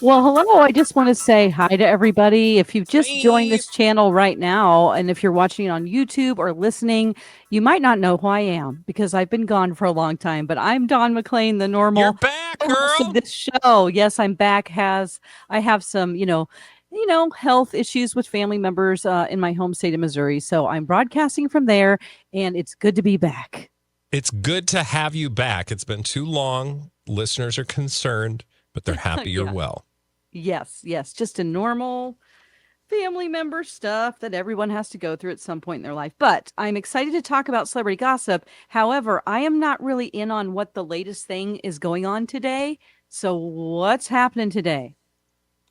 Well, hello. I just want to say hi to everybody. If you've just joined Hey. this channel right now, and if you're watching it on YouTube or listening, you might not know who I am because I've been gone for a long time. But I'm Don McClain, the You're normal back, host of girl. this show. Yes, I'm back. I have some, health issues with family members in my home state of Missouri. So I'm broadcasting from there, and it's good to be back. It's good to have you back. It's been too long. Listeners are concerned, but they're happy you're Yeah. well. Yes. Just a normal family member stuff that everyone has to go through at some point in their life. But I'm excited to talk about celebrity gossip. However, I am not really in on what the latest thing is going on today. So, what's happening today?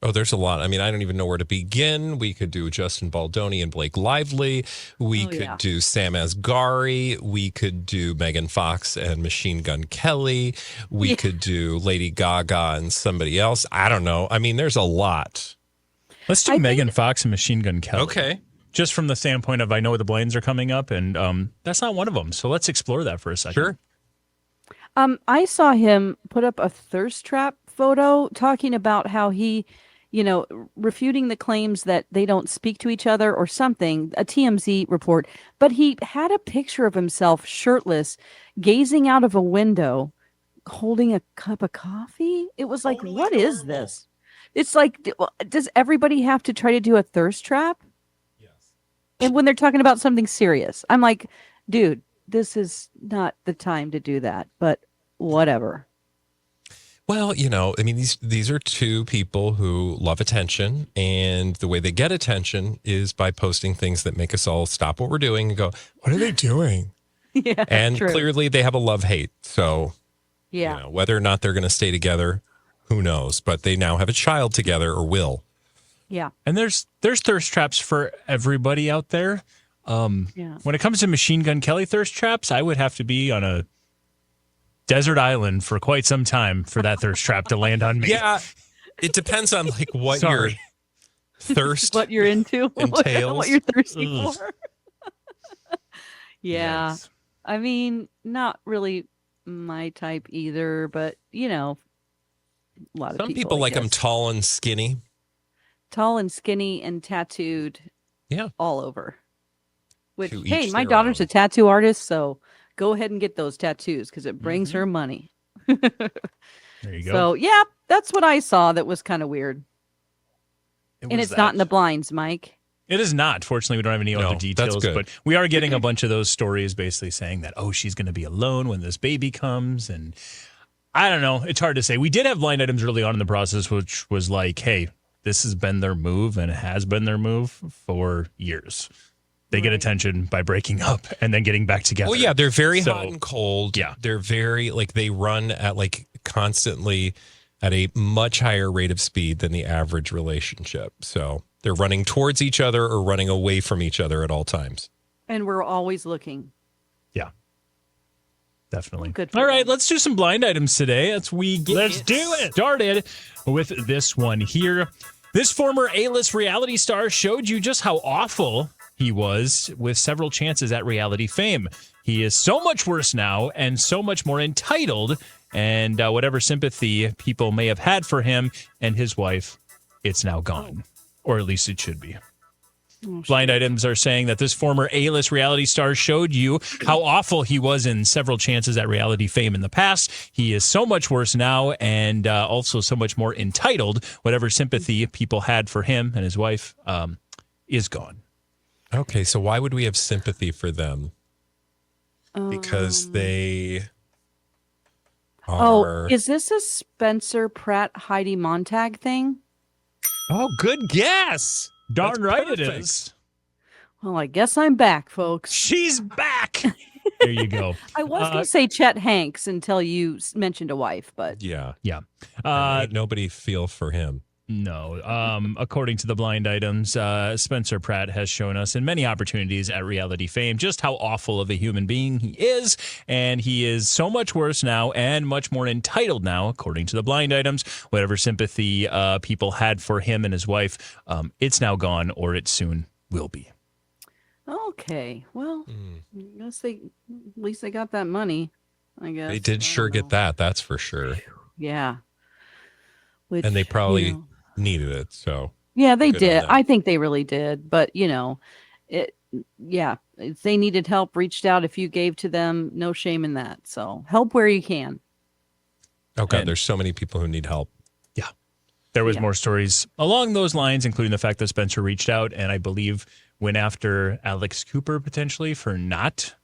Oh, there's a lot. I mean, I don't even know where to begin. We could do Justin Baldoni and Blake Lively. We Oh, could yeah. do Sam Asghari. We could do Megan Fox and Machine Gun Kelly. We Yeah. could do Lady Gaga and somebody else. I don't know. I mean, there's a lot. Let's do Megan Fox and Machine Gun Kelly. Okay. Just from the standpoint of I know the Blaines are coming up, and that's not one of them. So let's explore that for a second. Sure. I saw him put up a thirst trap photo talking about how he, refuting the claims that they don't speak to each other or something, a TMZ report. But he had a picture of himself shirtless, gazing out of a window, holding a cup of coffee. It was like, Totally what is normal. this? It's like, does everybody have to try to do a thirst trap? Yes. And when they're talking about something serious, I'm like, dude, this is not the time to do that, but whatever. Well, I mean, these are two people who love attention, and the way they get attention is by posting things that make us all stop what we're doing and go, "What are they doing?" Yeah, And true. clearly, they have a love-hate. So, Yeah. whether or not they're going to stay together, who knows? But they now have a child together, or will. Yeah. And there's thirst traps for everybody out there. Yeah. When it comes to Machine Gun Kelly thirst traps, I would have to be on a desert island for quite some time for that thirst trap to land on me. Yeah, it depends on like what Sorry. your thirst What you're into, entails. what you're thirsty Ugh. for. Yeah. Yes. I mean, not really my type either, but a lot of Some people people I like them guess. tall and skinny. Tall and skinny and tattooed Yeah. all over. Which, To hey, each my their daughter's own. a tattoo artist, so go ahead and get those tattoos because it brings Mm-hmm. her money. There you go. So, yeah, that's what I saw that was kind of weird. It And was it's not in the that. blinds, Mike. It is not. Fortunately, we don't have any No, other that's details, good. but we are getting a bunch of those stories basically saying that, oh, she's going to be alone when this baby comes. And I don't know. It's hard to say. We did have blind items early on in the process, which was like, hey, this has been their move and it has been their move for years. They get Right. attention by breaking up and then getting back together. Well, yeah, they're very So- hot and cold. Yeah. They're very, like, they run at, like, constantly at a much higher rate of speed than the average relationship. So they're running towards each other or running away from each other at all times. And we're always looking. Yeah. Definitely. Good for All right, them. let's do some blind items today. Let's do it. Started with this one here. This former A-list reality star showed you just how awful he was with several chances at reality fame. He is so much worse now and so much more entitled, and whatever sympathy people may have had for him and his wife, it's now gone. Or at least it should be. Blind items are saying that this former A-list reality star showed you how awful he was in several chances at reality fame in the past. He is so much worse now and also so much more entitled. Whatever sympathy people had for him and his wife is gone. Okay, so why would we have sympathy for them? Because they are... is this a Spencer Pratt Heidi Montag thing? Oh, good guess. Darn That's right it perfect. is. Well, I guess I'm back, folks. She's back. There you go. I was going to say Chet Hanks until you mentioned a wife, but Yeah. Yeah. Ain't nobody feel for him. No. According to the blind items, Spencer Pratt has shown us in many opportunities at reality fame just how awful of a human being he is. And he is so much worse now and much more entitled now, according to the blind items. Whatever sympathy people had for him and his wife, it's now gone or it soon will be. okay. Well, I guess at least they got that money, I guess. They did I sure don't get know. that. That's for sure. Yeah. which, And they probably you know, needed it. So yeah, they good on did. them. I think they really did. But, it, yeah, if they needed help, reached out. If you gave to them, no shame in that. So help where you can. Oh, God, And there's so many people who need help. yeah, there was Yeah. more stories along those lines, including the fact that Spencer reached out and I believe went after Alex Cooper potentially for not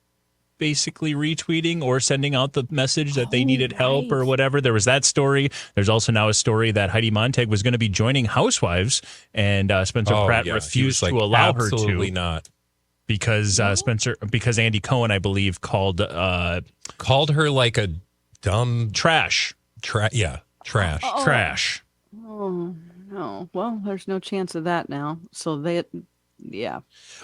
basically retweeting or sending out the message that they Oh, needed help or right. whatever. There was that story. There's also now a story that Heidi Montag was going to be joining Housewives, and Spencer Oh, Pratt yeah. He was refused like, to allow her absolutely to not. because because Andy Cohen, I believe, called Called her like a dumb trash. trash. Oh. Trash. Oh, no. Well, there's no chance of that now. So yeah.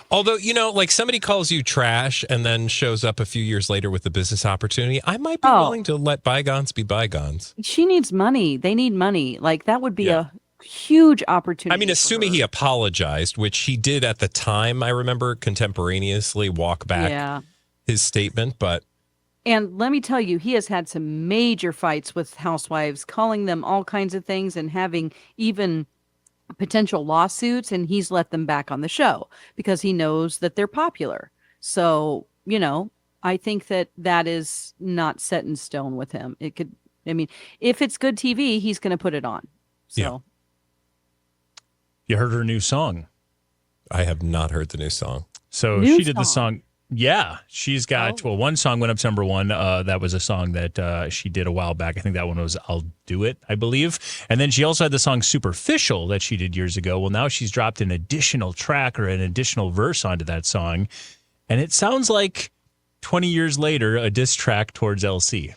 Although, like somebody calls you trash and then shows up a few years later with a business opportunity, I might be Oh, willing to let bygones be bygones. she needs money. They need money. Like that would be Yeah. a huge I opportunity. mean, for assuming her. he apologized, which he did at the time, I remember contemporaneously walk back Yeah. his statement, but And let me tell you, he has had some major fights with housewives, calling them all kinds of things and having even potential lawsuits. And he's let them back on the show because he knows that they're popular. So, I think that is not set in stone with him. It could, I mean, if it's good TV, he's going to put it on. So, Yeah. You heard her new song. I have not heard the new song. So New she did the song. song. Yeah, she's got, well, one song went up to number one. That was a song that she did a while back. I think that one was I'll Do It, I believe. And then she also had the song Superficial that she did years ago. Well, now she's dropped an additional track or an additional verse onto that song. And it sounds like 20 years later, a diss track towards LC,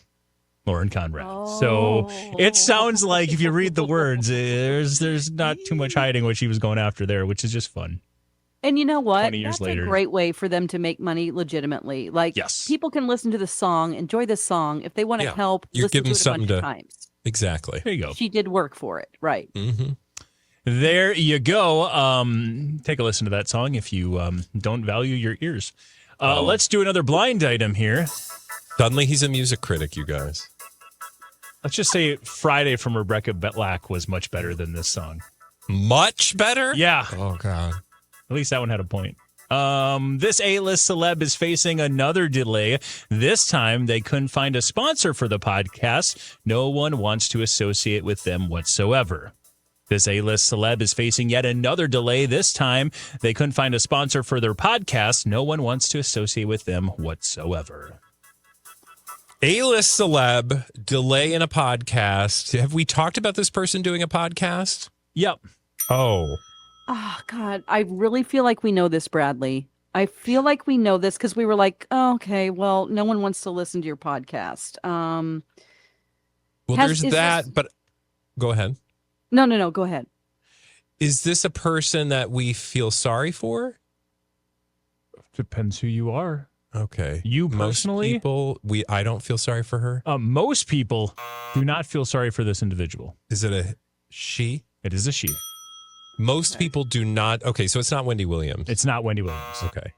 Lauren Conrad. So it sounds like if you read the words, there's not too much hiding what she was going after there, which is just fun. And you know what? 20 years That's later. a great way for them to make money legitimately. Like, Yes. people can listen to the song, enjoy the song. If they want to Yeah. help, You're listen to giving it a bunch something of to- times. Exactly. There you go. She did work for it. Right. Mm-hmm. There you go. Take a listen to that song if you don't value your ears. Let's do another blind item here. Suddenly he's a music critic, you guys. Let's just say Friday from Rebecca Black was much better than this song. Much better? Yeah, Oh, God. at least that one had a point. This A-list celeb is facing another delay. This time, they couldn't find a sponsor for the podcast. No one wants to associate with them whatsoever. This A-list celeb is facing yet another delay. This time, they couldn't find a sponsor for their podcast. No one wants to associate with them whatsoever. A-list celeb, delay in a podcast. Have we talked about this person doing a podcast? Yep. Oh. Oh, God. I really feel like we know this, Bradley. I feel like we know this because we were like, oh, okay, well, no one wants to listen to your podcast. Well, Has- there's is that, this- but go ahead. No. Go ahead. Is this a person that we feel sorry for? Depends who you are. Okay. You Most personally? people, I don't feel sorry for her. Most people do not feel sorry for this individual. Is it a she? It is a she. Most people do not. Okay, so it's not Wendy Williams. It's not Wendy Williams. Okay.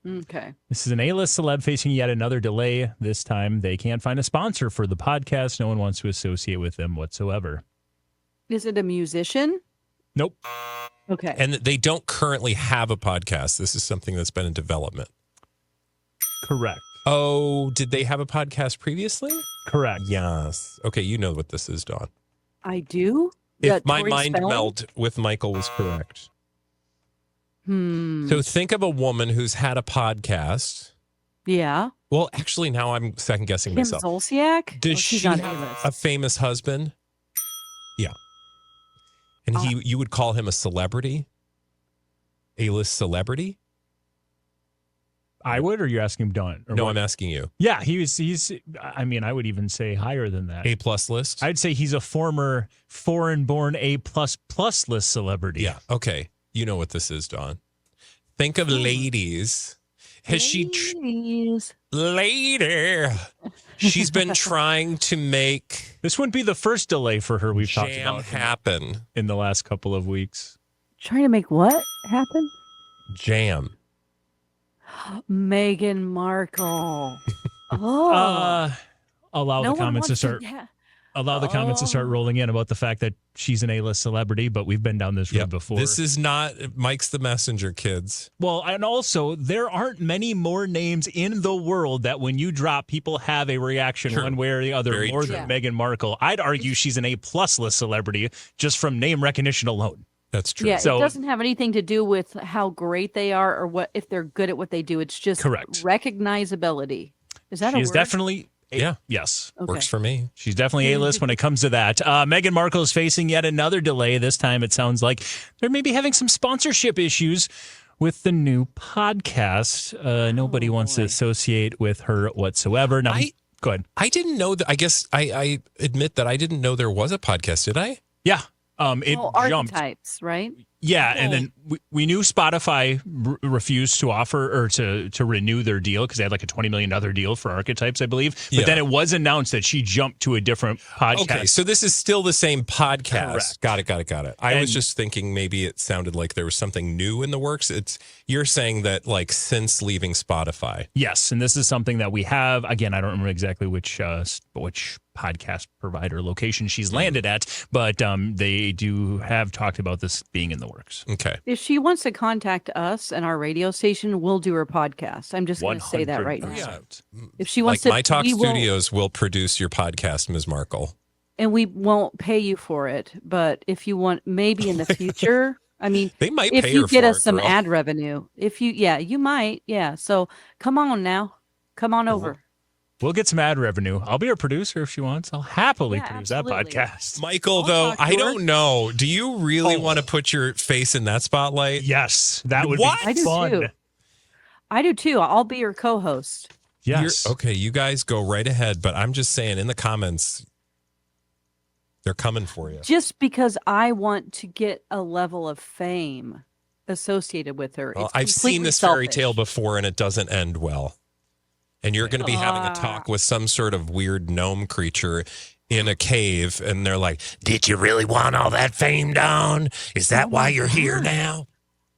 Okay. This is an A-list celeb facing yet another delay. This time, they can't find a sponsor for the podcast. No one wants to associate with them whatsoever. Is it a musician? Nope. Okay. And they don't currently have a podcast. This is something that's been in development. Correct. Oh, did they have a podcast previously? Correct. Yes. Okay, you know what this is, Dawn. I do? If my Tori mind Spelling? meld with Michael was correct. Hmm. So think of a woman who's had a podcast. Yeah. Well, actually, now I'm second guessing Kim myself. Zolciak? Does she's she on have A-list. a famous husband? Yeah. And you would call him a celebrity? A-list celebrity? I would, or you're asking Dawn? Or No, what? I'm asking you. Yeah, he's, I mean, I would even say higher than that. A-plus list? I'd say he's a former foreign-born A++ list celebrity. Yeah. Okay. You know what this is, Dawn. Think of ladies. Has Ladies. lady? She's been trying to make This wouldn't be the first delay for her we've talked jam about happen. in the last couple of weeks. Trying to make what happen? Jam. Meghan Markle. Oh. Allow no the one comments to wants start. Allow the comments to start rolling in about the fact that she's an A-list celebrity, but we've been down this road before. This is not Mike's the Messenger, kids. Well, and also, there aren't many more names in the world that when you drop, people have a reaction one way or the other more than Meghan Markle. I'd argue she's an A-plus list celebrity just from name recognition alone. That's true. Yeah, so, it doesn't have anything to do with how great they are or what if they're good at what they do. It's just recognizability. Is that a word? She is definitely... Yes. Okay. Works for me. She's definitely A-list when it comes to that. Meghan Markle is facing yet another delay. This time it sounds like they're maybe having some sponsorship issues with the new podcast. Nobody wants to associate with her whatsoever. Now, go ahead. I didn't know that. I guess I admit that I didn't know there was a podcast. Did I? Yeah. It jumped. Archetypes, right? Yeah, and then we knew Spotify refused to offer or to renew their deal because they had like a $20 million deal for Archetypes, I believe. But then it was announced that she jumped to a different podcast. Okay, so this is still the same podcast. Correct. Got it. I was just thinking maybe it sounded like there was something new in the works. You're saying that like since leaving Spotify. Yes, and this is something that we have. Again, I don't remember exactly which podcast provider location she's landed at, but they do have talked about this being in the works. Okay. If she wants to contact us and our radio station, we'll do her podcast. I'm just going to say that right now. Yeah. If she wants like to, MyTalk Studios will produce your podcast, Ms. Markle. And we won't pay you for it, but if you want, maybe in the future, I mean, they might if pay you her get for us it, some girl. ad revenue, you might, So come on now, come on over. We'll get some ad revenue. I'll be her producer if she wants. I'll happily produce absolutely. that podcast. Michael, though, I don't know. Do you really want to put your face in that spotlight? Yes, that would I be do fun. too. I do too. I'll be your co-host. Yes. Okay, you guys go right ahead, but I'm just saying in the comments, they're coming for you. Just because I want to get a level of fame associated with her. Well, I've seen this fairy tale before, and it doesn't end well. And you're going to be having a talk with some sort of weird gnome creature in a cave, and they're like, "Did you really want all that fame down? Is that why you're here now?"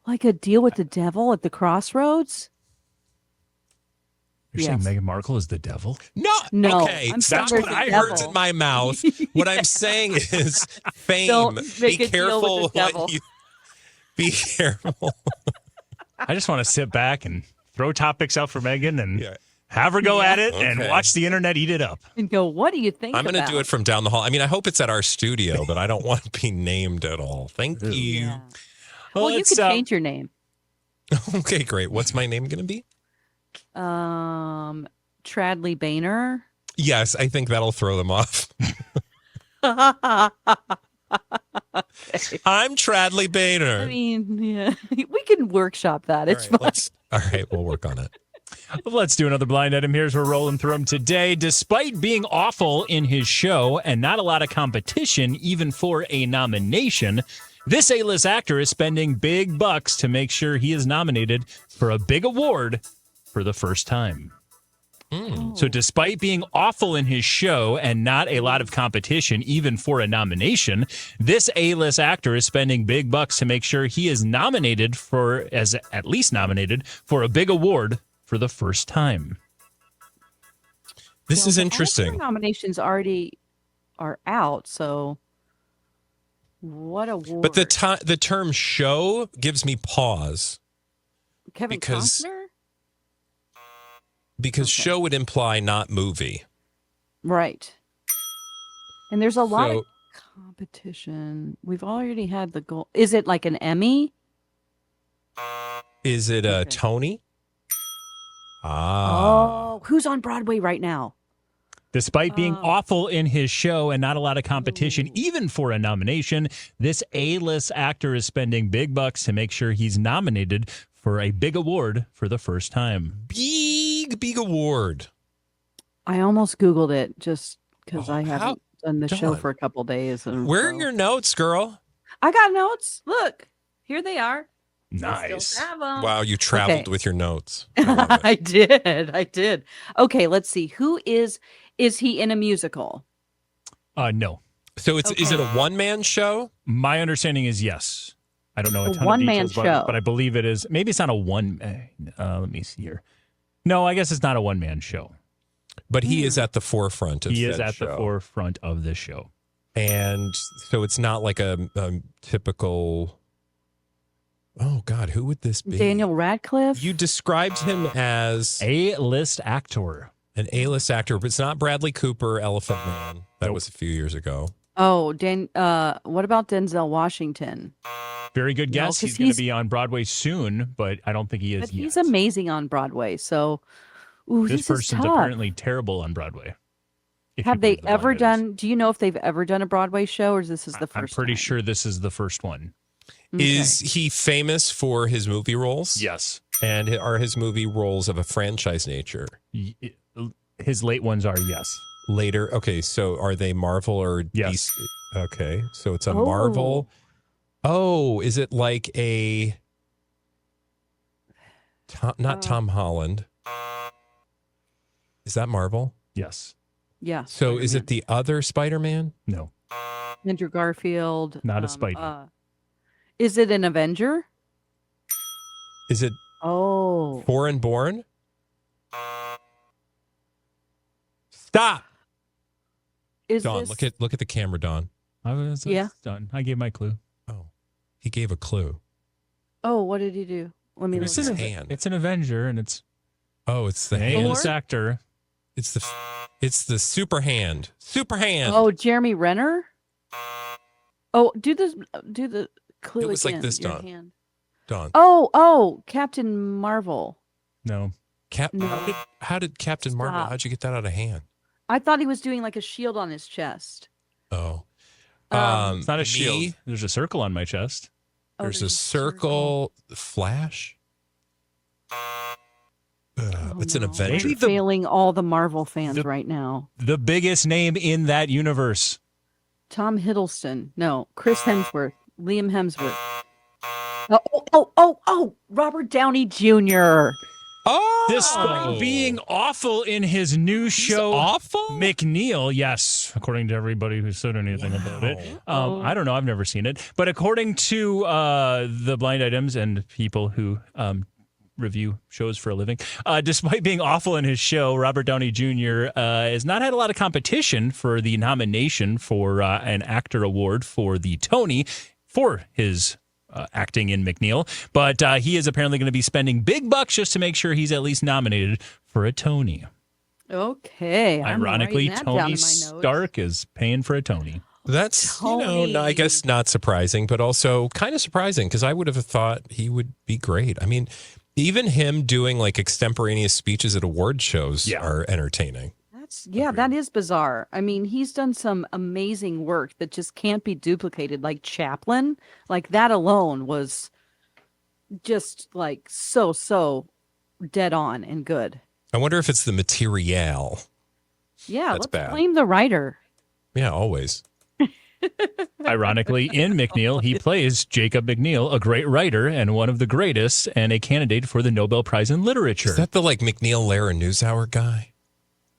Like a deal with the devil at the crossroads? You're saying Meghan Markle is the devil? No. Okay, I'm that's saying what there's I a heard devil. in my mouth. What I'm saying is fame. Don't make Be a deal careful with the devil. what you. Be careful. I just want to sit back and throw topics out for Meghan and have her go at it and watch the internet eat it up. And go, what do you think I'm going to do it from down the hall. I mean, I hope it's at our studio, but I don't want to be named at all. Thank you. Yeah. Well, you could change your name. Okay, great. What's my name going to be? Tradley Boehner. Yes, I think that'll throw them off. I'm Tradley Boehner. I mean, yeah, we can workshop that. It's fun. All right, we'll work on it. Let's do another blind item. Here's we're rolling through them today. Despite being awful in his show and not a lot of competition, even for a nomination, this A-list actor is spending big bucks to make sure he is nominated for a big award for the first time. So despite being awful in his show and not a lot of competition, even for a nomination, this A-list actor is spending big bucks to make sure he is nominated for, as at least nominated, for a big award for the first time. This is The interesting. Oscar nominations already are out, so what award? But the term show gives me pause. Kevin because- Costner? Because show would imply not movie. Right. And there's a lot So- of competition. We've already had the goal. Is it like an Emmy? Is it a Okay. Tony? Oh, who's on Broadway right now? Despite being awful in his show and not a lot of competition, even for a nomination, this A-list actor is spending big bucks to make sure he's nominated for a big award for the first time. Big award. I almost Googled it just because I how- haven't done the show Dawn. for a couple days. And Where are so- your notes, girl? I got notes. Look, here they are. I Nice. still have 'em. Wow, you traveled Okay. with your notes. I love it. I did. Okay, let's see. Who is he in a musical? No. So is it a one-man show? My understanding is yes. I don't know a A ton one-man of details about show. it, but I believe it is. Maybe it's not a one. Let me see here. No, I guess it's not a one-man show. But he is at the forefront of He is said at the show. forefront of this show. And so it's not like a typical. Oh God, who would this be? Daniel Radcliffe. You described him as A-list actor. an A-list actor, but it's not Bradley Cooper, Elephant Man. That was a few years ago. Oh, what about Denzel Washington? Very good No, guess. 'cause He's going to be on Broadway soon, but I don't think he is But yet. he's amazing on Broadway. So, This this is person's tough. apparently terrible on Broadway. if you Have they believe the ever blind items. done? Do you know if they've ever done a Broadway show, or is this the first? I'm pretty time? sure this is the first one. Okay. Is he famous for his movie roles? Yes. And are his movie roles of a franchise nature? His late ones are yes. Later, okay, so are they Marvel or Yes. DC? Okay, so it's a Oh. Marvel. Oh, is it like a not Tom Holland? Is that Marvel? Yes. Yeah. So is it the other Spider-Man? No. Andrew Garfield? Not a Spidey. Is it an Avenger? Is it Oh, Foreign Born? Stop, is Dawn. this? Look at the camera, Dawn. I was Yeah. done. I gave my clue. Oh, he gave a clue. Oh, what did he do? Let me It's look. his at it. hand. It's an Avenger, and it's Oh, it's the an hand. A-list actor. It's the super hand. Super hand. Oh, Jeremy Renner. Oh, do the clue It was like again, this, your Dawn. hand. Dawn. Oh, Captain Marvel. No. No. How did Captain Marvel? Stop. How'd you get that out of hand? I thought he was doing like a shield on his chest. Oh, It's not a me, shield. There's a circle on my chest. Oh, There's a circle. Flash. It's an no. Avenger. We're failing all the Marvel fans right now. The biggest name in that universe. Tom Hiddleston. No, Chris Hemsworth. Liam Hemsworth. Robert Downey Jr. Oh, Despite being awful in his new show, awful. McNeil, yes, according to everybody who said anything about it. I don't know. I've never seen it. But according to the blind items and people who review shows for a living, despite being awful in his show, Robert Downey Jr. Has not had a lot of competition for the nomination for an actor award for the Tony for his acting in McNeil, but he is apparently going to be spending big bucks just to make sure he's at least nominated for a Tony. Okay. I'm Ironically, writing that down Tony in my notes. Stark is paying for a Tony. That's Tony. I guess not surprising, but also kind of surprising because I would have thought he would be great. I mean, even him doing like extemporaneous speeches at award shows are entertaining. That is bizarre. I mean, he's done some amazing work that just can't be duplicated. Like Chaplin, like that alone was just like so dead on and good. I wonder if it's the material. Yeah, That's let's bad. blame the writer. Yeah, always. Ironically, in McNeil, he plays Jacob McNeil, a great writer and one of the greatest, and a candidate for the Nobel Prize in Literature. Is that the like McNeil Lehrer NewsHour guy?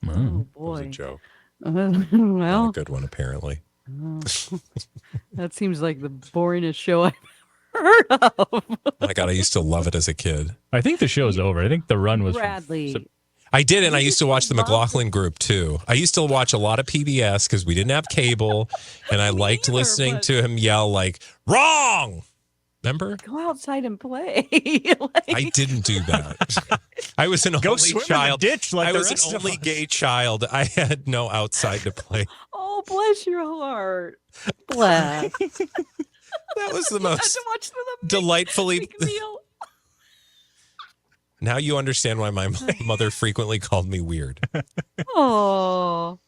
Oh That was boy. a joke. Well, Not a good one, apparently. that seems like the boringest show I've heard of. My God, I used to love it as a kid. I think the show's over. I think the run was from Bradley. I did, and I used to watch the McLaughlin Group too. I used to watch a lot of PBS because we didn't have cable, and I liked listening to him yell like "wrong." Remember? Go outside and play. I didn't do that. I was an Go only swim in the child. ditch like I the was rest an of only us. gay child. I had no outside to play. Oh, bless your heart. Bless. That was the I had most to watch the delightfully. McNeil. Now you understand why my mother frequently called me weird. Oh,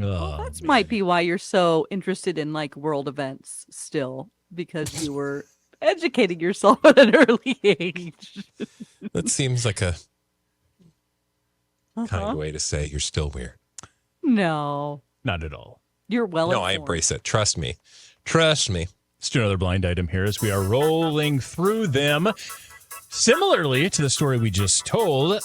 Oh, that might be why you're so interested in like world events still, because you were educating yourself at an early age. That seems like a Uh-huh. kind way to say you're still weird. No, not at all. you're well. No, I informed. embrace it. Trust me. Trust me. Let's do another blind item here as we are rolling through them. Similarly to the story we just told,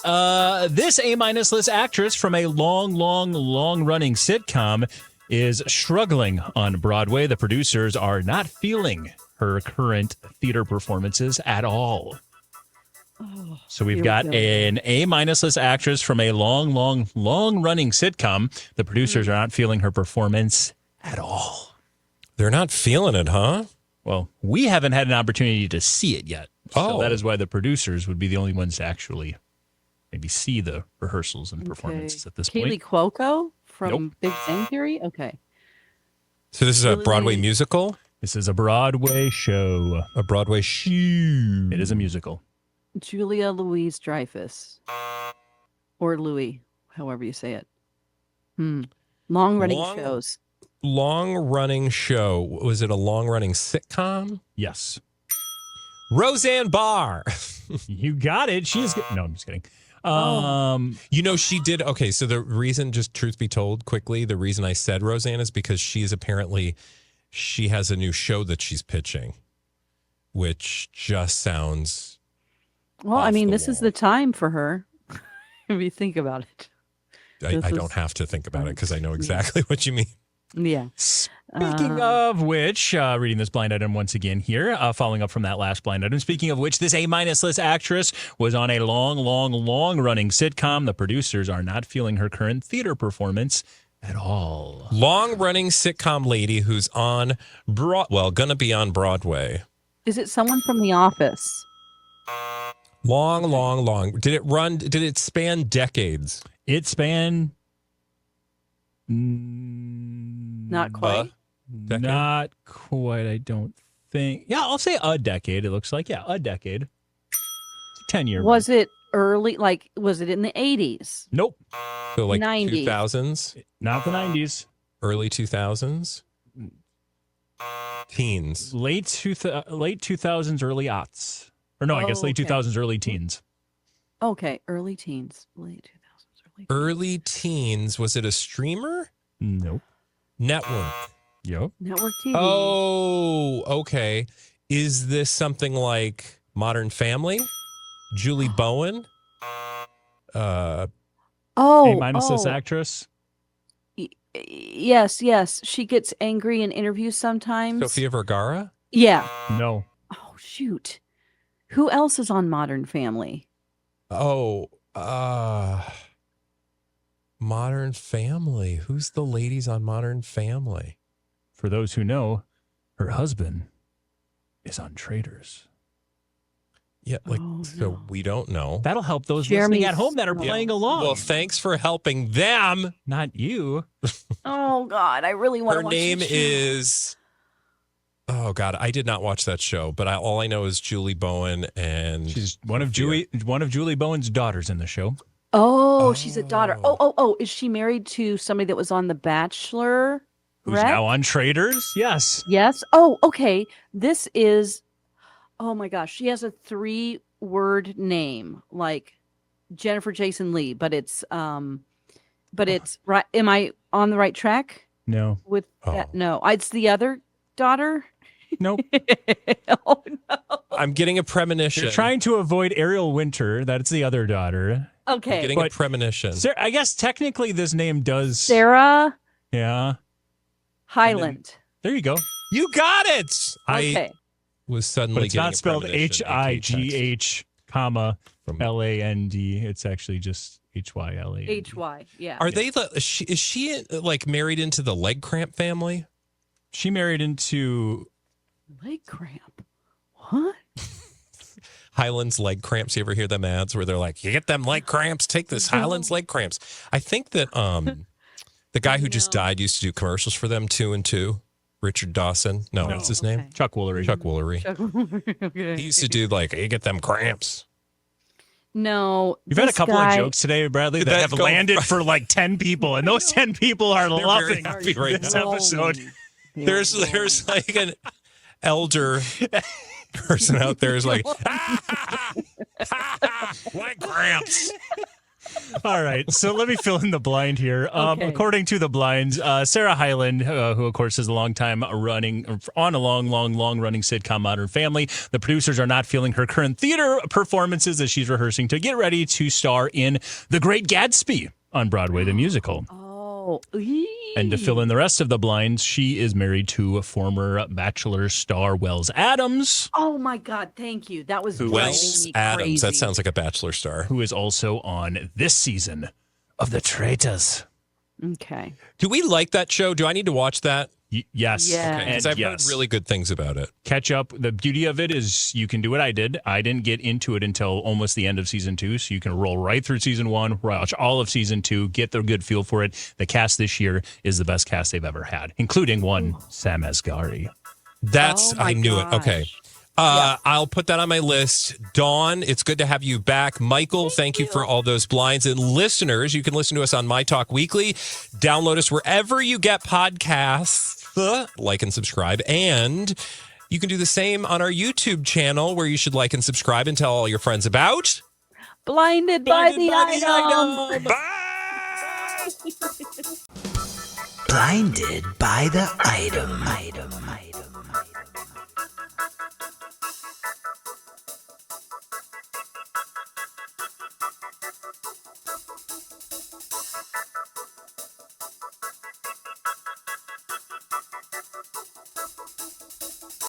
this A-minus list actress from a long-running sitcom is struggling on Broadway. The producers are not feeling her current theater performances at all. So we've Here we got go. an A-minus list actress from a long running sitcom. The producers are not feeling her performance at all. They're not feeling it, huh? Well, we haven't had an opportunity to see it yet. So Oh. that is why the producers would be the only ones to actually maybe see the rehearsals and performances at this Kaylee point. Cuoco from Nope. Big Bang Theory? Okay. So this is a Julie Broadway Louis- musical? This is a Broadway show. A Broadway shoe. It is a musical. Julia Louise Dreyfus. Or Louis, however you say it. Long running Long- shows. Long-running show. Was it a long-running sitcom? Yes. Roseanne Barr. You got it. She is good. No, I'm just kidding. You know, she did. Okay, so the reason, just truth be told quickly, the reason I said Roseanne is because she has a new show that she's pitching, which just sounds. Well, I off mean, the this is wall. the time for her. If you think about it. I This don't is- have to think about it because I know exactly what you mean. Yeah. Speaking of which, reading this blind item once again here, following up from that last blind item. Speaking of which, this A-minus list actress was on a long running sitcom. The producers are not feeling her current theater performance at all. Long-running sitcom lady who's on gonna be on Broadway. Is it someone from The Office? Long. Did it span decades? It spanned Not quite. Decade? not quite, I don't think. Yeah, I'll say a decade. It looks like, yeah, a decade. 10-year. Was it early? Like, was it in the 80s? Nope, So like 90s. 2000s, not the 90s. early 2000s, teens. Late 2000s, early aughts. Or no, I guess late Okay. 2000s, early teens. Okay, early teens, late 2000s, Early teens. Was it a streamer? Nope. Network. Yep. network TV. Oh, okay. Is this something like Modern Family? Julie Bowen? oh, A-minus this oh. actress. Yes. She gets angry in interviews sometimes. Sofia Vergara? Yeah. No. Oh shoot. Who else is on Modern Family? Oh, Modern Family. Who's the ladies on Modern Family? For those who know, her husband is on Traitors. Yeah, Oh, so no. we don't know. That'll help those Jeremy listening at home that are Strong. playing along. Well, thanks for helping them. Not you. Oh God, I really want Her to watch name this show. is. Oh God, I did not watch that show, but all I know is Julie Bowen and She's one of Julie Bowen's daughters in the show. Oh, she's a daughter. Oh, is she married to somebody that was on The Bachelor? Who's Rhett? now on Traitors? Yes. Yes. Oh, okay. This is. Oh my gosh, she has a 3-word name like Jennifer Jason Leigh, but it's right. Am I on the right track No. with Oh. that? No, it's the other daughter. Nope. Oh no. I'm getting a premonition. You're trying to avoid Ariel Winter. That's the other daughter. I'm Okay. getting a But- premonition. I guess technically this name does. Sarah Yeah. Highland. There you go. You got it. Okay. I was suddenly But it's getting not a spelled premonition, HIGH, comma, From- LAND. It's actually just HYLAND. HY. Yeah. Are they is she like married into the leg cramp family? She married into. Leg cramp. What? Highlands leg cramps. You ever hear them ads where they're like, "You get them leg cramps, take this Highlands leg cramps." I think that the guy who just died used to do commercials for them 2 and 2. Richard Dawson. No, what's his name? okay. Chuck Woolery. Chuck Woolery. Okay. He used to do like, "You get them cramps." No. You've had a this couple guy- of jokes today, Bradley, that That have go- landed for like 10 people, and those 10 people are very loving happy right this now. episode. There's like an elder person out there is like, leg cramps. All right, so let me fill in the blind here. Okay. According to the blinds, Sarah Hyland, who of course is a long running sitcom Modern Family, the producers are not feeling her current theater performances as she's rehearsing to get ready to star in The Great Gatsby on Broadway, the musical. Oh, Oh, And to fill in the rest of the blinds, she is married to a former Bachelor star Wells Adams. Oh my God! Thank you. That was driving Wells me Adams. crazy. That sounds like a Bachelor star. Who is also on this season of The Traitors. Okay. Do we like that show? Do I need to watch that? Yes. Yeah. And Because I've yes. heard really good things about it. Catch up. The beauty of it is you can do what I did. I didn't get into it until almost the end of season 2. So you can roll right through season 1, watch all of season 2, get the good feel for it. The cast this year is the best cast they've ever had, including one Sam Asghari. That's, Oh my I knew it. Okay. gosh. I'll put that on my list. Dawn, it's good to have you back. Michael, thank you for all those blinds. And listeners, you can listen to us on MyTalk Weekly. Download us wherever you get podcasts. Like and subscribe. And you can do the same on our YouTube channel, where you should like and subscribe and tell all your friends about. Blinded by the item. Bye! Blinded by the item.